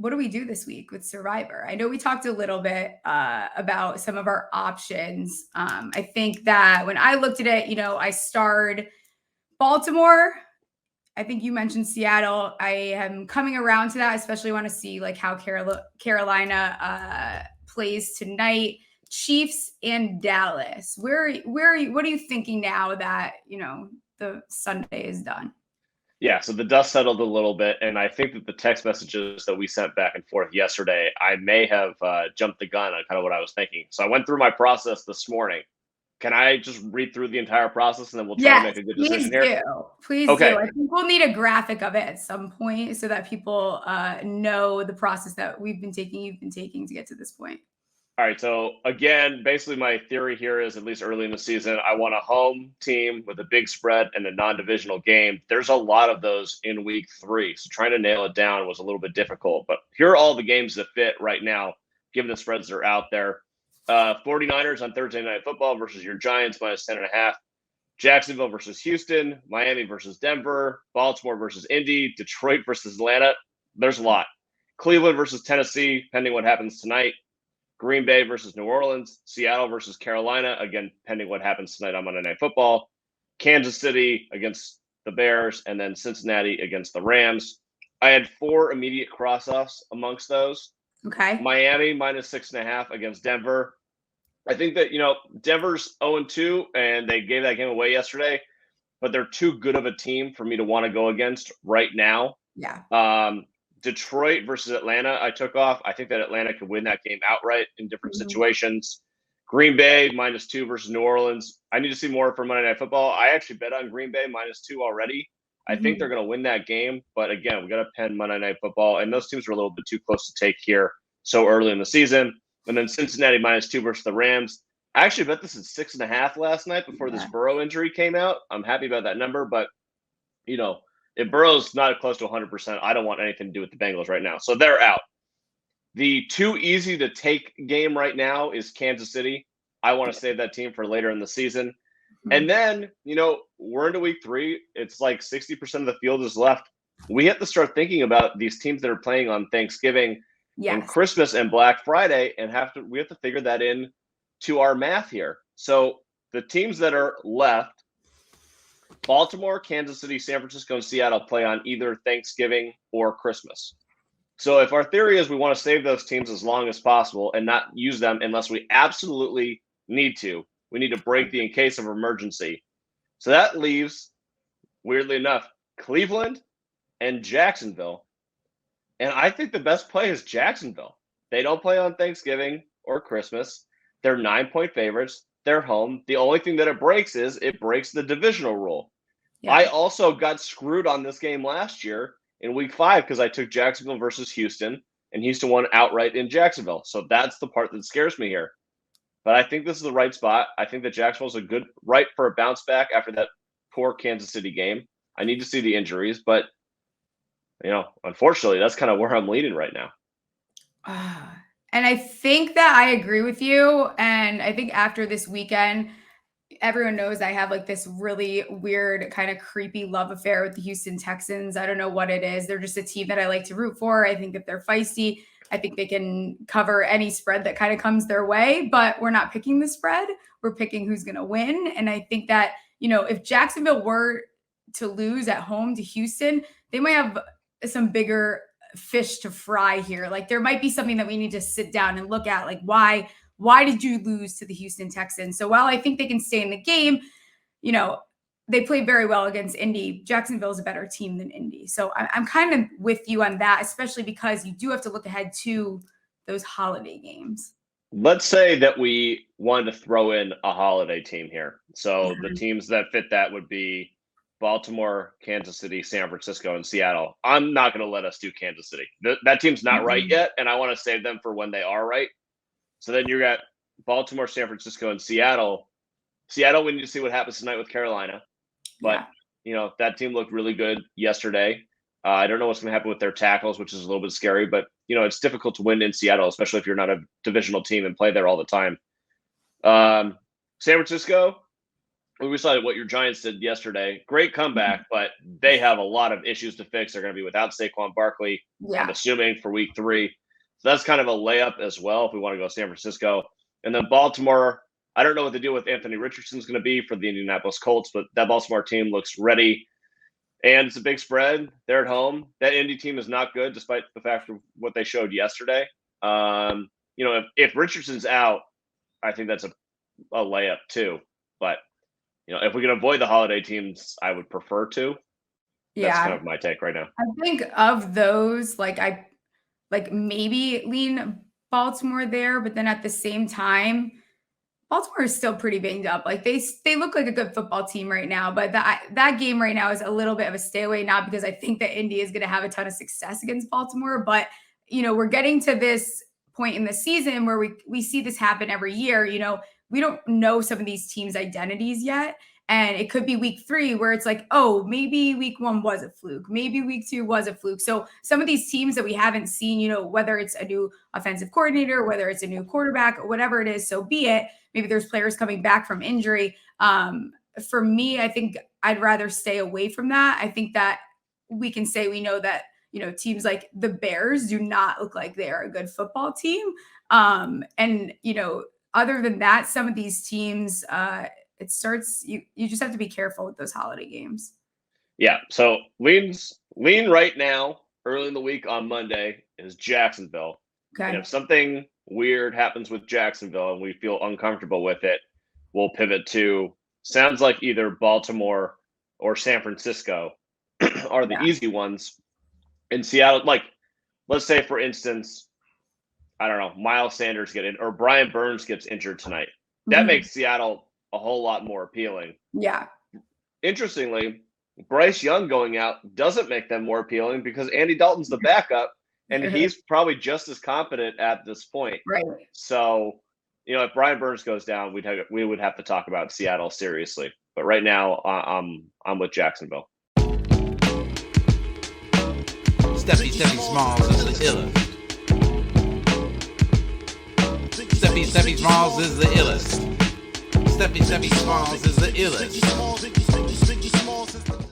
what do we do this week with Survivor? I know we talked a little bit about some of our options. I think that when I looked at it, I starred Baltimore. I think you mentioned Seattle. I am coming around to that, especially want to see like how Carolina plays tonight. Chiefs and Dallas. What are you thinking now that the Sunday is done? Yeah, so the dust settled a little bit, and I think that the text messages that we sent back and forth yesterday, I may have jumped the gun on kind of what I was thinking. So I went through my process this morning. Can I just read through the entire process, and then we'll try to make a good decision here? Please do. I think we'll need a graphic of it at some point so that people know the process that you've been taking to get to this point. All right, so again, basically my theory here is, at least early in the season, I want a home team with a big spread and a non-divisional game. There's a lot of those in week 3, so trying to nail it down was a little bit difficult. But here are all the games that fit right now, given the spreads that are out there. 49ers on Thursday Night Football versus your Giants -10.5. Jacksonville versus Houston, Miami versus Denver, Baltimore versus Indy, Detroit versus Atlanta. There's a lot. Cleveland versus Tennessee, pending what happens tonight. Green Bay versus New Orleans, Seattle versus Carolina, again, pending what happens tonight on Monday Night Football. Kansas City against the Bears, and then Cincinnati against the Rams. I had 4 immediate cross-offs amongst those. Okay. Miami -6.5 against Denver. I think that, Denver's 0-2, and they gave that game away yesterday, but they're too good of a team for me to want to go against right now. Yeah. Detroit versus Atlanta, I took off. I think that Atlanta could win that game outright in different situations. Green Bay -2 versus New Orleans. I need to see more for Monday Night Football. I actually bet on Green Bay -2 already. I think they're going to win that game. But again, we got to pen Monday Night Football. And those teams are a little bit too close to take here so early in the season. And then Cincinnati -2 versus the Rams. I actually bet this at 6.5 last night before this Burrow injury came out. I'm happy about that number. But, if Burrow's not close to 100%, I don't want anything to do with the Bengals right now. So they're out. The too easy to take game right now is Kansas City. I want to save that team for later in the season. And then, we're into week 3. It's like 60% of the field is left. We have to start thinking about these teams that are playing on Thanksgiving and Christmas and Black Friday, and we have to figure that in to our math here. So the teams that are left, Baltimore, Kansas City, San Francisco, and Seattle play on either Thanksgiving or Christmas. So if our theory is we want to save those teams as long as possible and not use them unless we absolutely need to, we need to break the in case of emergency. So that leaves, weirdly enough, Cleveland and Jacksonville. And I think the best play is Jacksonville. They don't play on Thanksgiving or Christmas. They're 9-point favorites. They're home. The only thing that it breaks is it breaks the divisional rule. Yeah. I also got screwed on this game last year in week 5 because I took Jacksonville versus Houston, and Houston won outright in Jacksonville. So that's the part that scares me here. But I think this is the right spot. I think that Jacksonville's a good right for a bounce back after that poor Kansas City game. I need to see the injuries, but unfortunately, that's kind of where I'm leading right now. And I think that I agree with you. And I think after this weekend, everyone knows I have like this really weird kind of creepy love affair with the Houston Texans. I don't know what it is. They're just a team that I like to root for. I think that they're feisty. I think they can cover any spread that kind of comes their way, but we're not picking the spread. We're picking who's going to win. And I think that, if Jacksonville were to lose at home to Houston, they might have some bigger fish to fry here. Like there might be something that we need to sit down and look at, like why did you lose to the Houston Texans? So while I think they can stay in the game, they played very well against Indy. Jacksonville is a better team than Indy. So I'm kind of with you on that, especially because you do have to look ahead to those holiday games. Let's say that we wanted to throw in a holiday team here. So the teams that fit that would be Baltimore, Kansas City, San Francisco, and Seattle. I'm not going to let us do Kansas City. That team's not right yet, and I want to save them for when they are right. So then you got Baltimore, San Francisco, and Seattle. Seattle, we need to see what happens tonight with Carolina. But, that team looked really good yesterday. I don't know what's going to happen with their tackles, which is a little bit scary. But, it's difficult to win in Seattle, especially if you're not a divisional team and play there all the time. San Francisco, we saw what your Giants did yesterday. Great comeback, but they have a lot of issues to fix. They're going to be without Saquon Barkley, I'm Yeah. assuming, for week 3. So that's kind of a layup as well if we want to go San Francisco. And then Baltimore, I don't know what the deal with Anthony Richardson's going to be for the Indianapolis Colts, but that Baltimore team looks ready. And it's a big spread. They're at home. That Indy team is not good, despite the fact of what they showed yesterday. If Richardson's out, I think that's a layup too. But if we can avoid the holiday teams, I would prefer to. That's kind of my take right now. I think of those, I maybe lean Baltimore there, but then at the same time, Baltimore is still pretty banged up. They look like a good football team right now, but that game right now is a little bit of a stay away, not because I think that Indy is going to have a ton of success against Baltimore, but we're getting to this point in the season where we see this happen every year. We don't know some of these teams' identities yet. And it could be week 3 where it's like, oh, maybe week 1 was a fluke. Maybe week 2 was a fluke. So some of these teams that we haven't seen, whether it's a new offensive coordinator, whether it's a new quarterback, or whatever it is, so be it. Maybe there's players coming back from injury. For me, I think I'd rather stay away from that. I think that we can say we know that, teams like the Bears do not look like they are a good football team. Other than that, some of these teams, it starts, you just have to be careful with those holiday games. Yeah. So lean right now, early in the week on Monday, is Jacksonville. Okay. And if something weird happens with Jacksonville and we feel uncomfortable with it, we'll pivot to, sounds like either Baltimore or San Francisco are the easy ones. In Seattle, let's say, for instance, I don't know, Miles Sanders or Brian Burns gets injured tonight. That makes Seattle a whole lot more appealing. Yeah. Interestingly, Bryce Young going out doesn't make them more appealing because Andy Dalton's the backup, and he's probably just as competent at this point. Right. So, if Brian Burns goes down, we would have to talk about Seattle seriously. But right now, I'm with Jacksonville. Stephie Smalls is the illest. Stephie Smalls is the illest. Stephie Smalls is the illest.